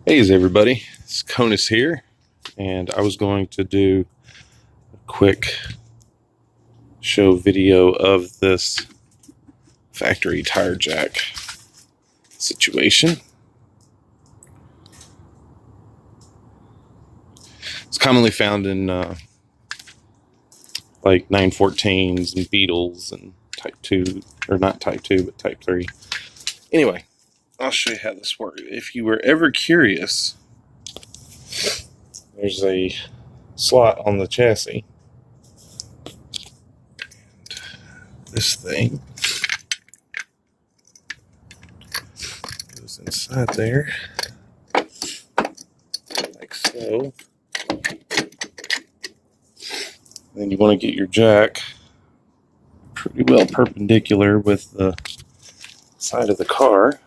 Hey everybody, it's Conus here, and I was going to do a quick show video of this factory tire jack situation. It's commonly found in like 914s and Beetles and Type 2, or not Type 2, but Type 3. Anyway, I'll show you how this works. If you were ever curious, there's a slot on the chassis. This thing goes inside there, like so. Then you want to get your jack pretty well perpendicular with the side of the car.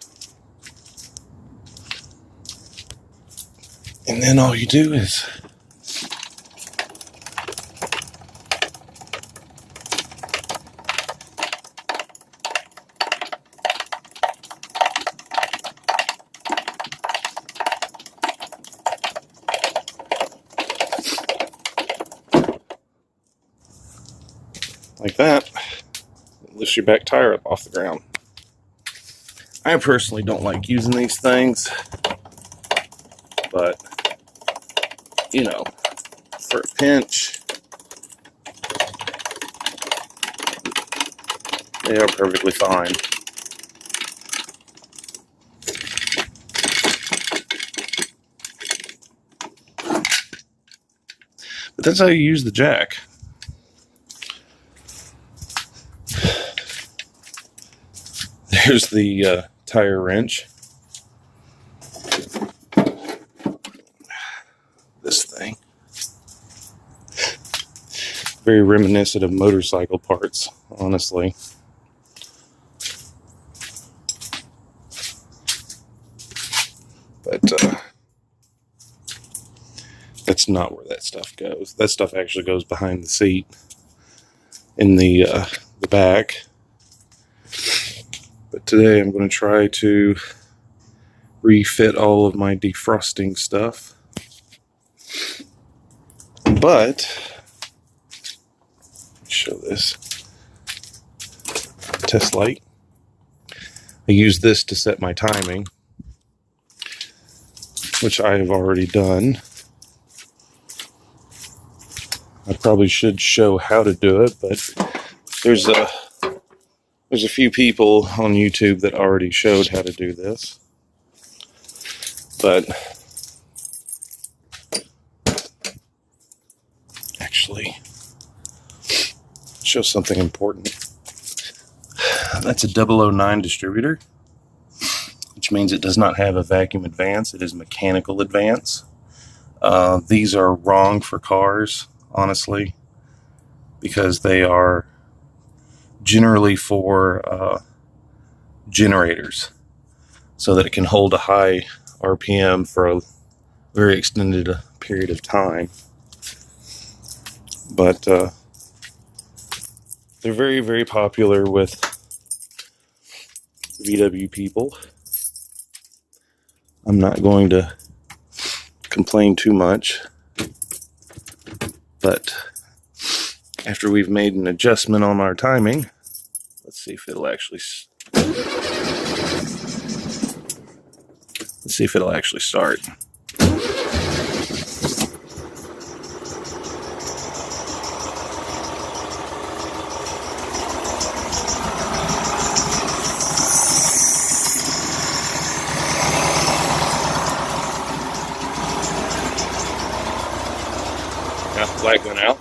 And then all you do is like that, it lifts your back tire up off the ground. I personally don't like using these things, but you know, for a pinch, they are perfectly fine. But that's how you use the jack. There's the tire wrench. This thing. Very reminiscent of motorcycle parts, honestly. But that's not where that stuff goes. That stuff actually goes behind the seat in the back. But today I'm going to try to refit all of my defrosting stuff. But, show this test light. I use this to set my timing, which I have already done. I probably should show how to do it, but there's a few people on YouTube that already showed how to do this. But actually, show something important. That's a 009 distributor, which means it does not have a vacuum advance. It is mechanical advance. These are wrong for cars, honestly, because they are generally for generators, so that it can hold a high RPM for a very extended period of time. But they're very, very popular with VW people. I'm not going to complain too much, but after we've made an adjustment on our timing, let's see if it'll actually start. Got the light going out.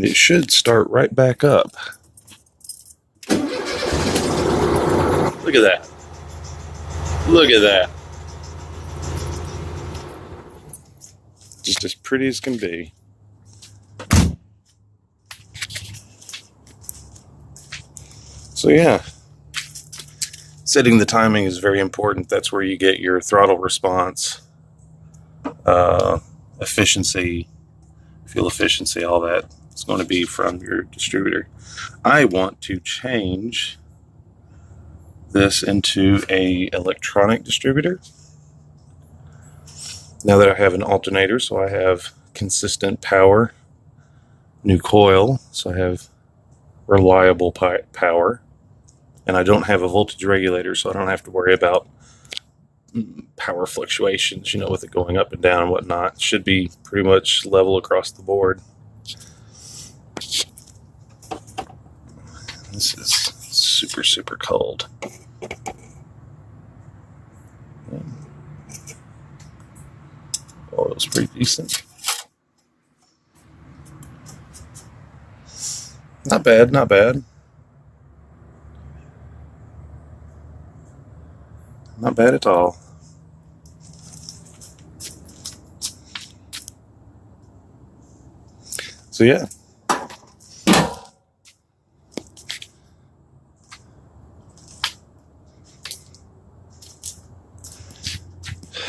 And it should start right back up. Look at that. Look at that. Just as pretty as can be. So yeah, setting the timing is very important. That's where you get your throttle response, efficiency, fuel efficiency, all that. It's going to be from your distributor. I want to change this into a electronic distributor. Now that I have an alternator, so I have consistent power, new coil, so I have reliable power, and I don't have a voltage regulator, so I don't have to worry about power fluctuations, with it going up and down and whatnot. It should be pretty much level across the board. This is super, super cold. Oil's pretty decent. Not bad, not bad. Not bad at all. So yeah.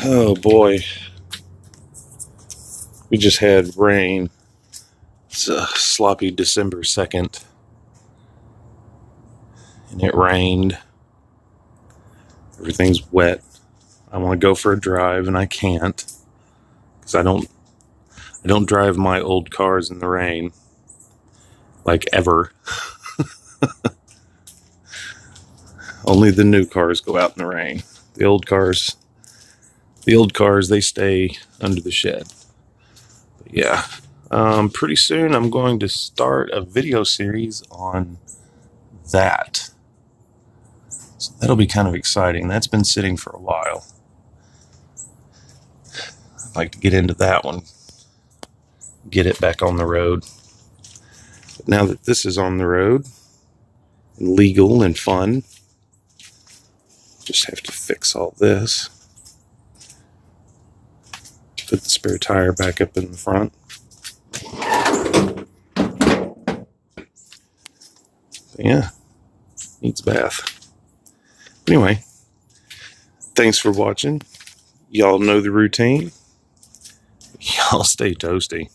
Oh boy. We just had rain. It's a sloppy December 2nd. And it rained. Everything's wet. I want to go for a drive and I can't. Because I don't drive my old cars in the rain. Like ever. Only the new cars go out in the rain. The old cars, they stay under the shed. But yeah. Pretty soon I'm going to start a video series on that. So that'll be kind of exciting. That's been sitting for a while. I'd like to get into that one. Get it back on the road. But now that this is on the road, and legal and fun, just have to fix all this. Put the spare tire back up in the front. But yeah, needs a bath. Anyway, thanks for watching. Y'all know the routine. Y'all stay toasty.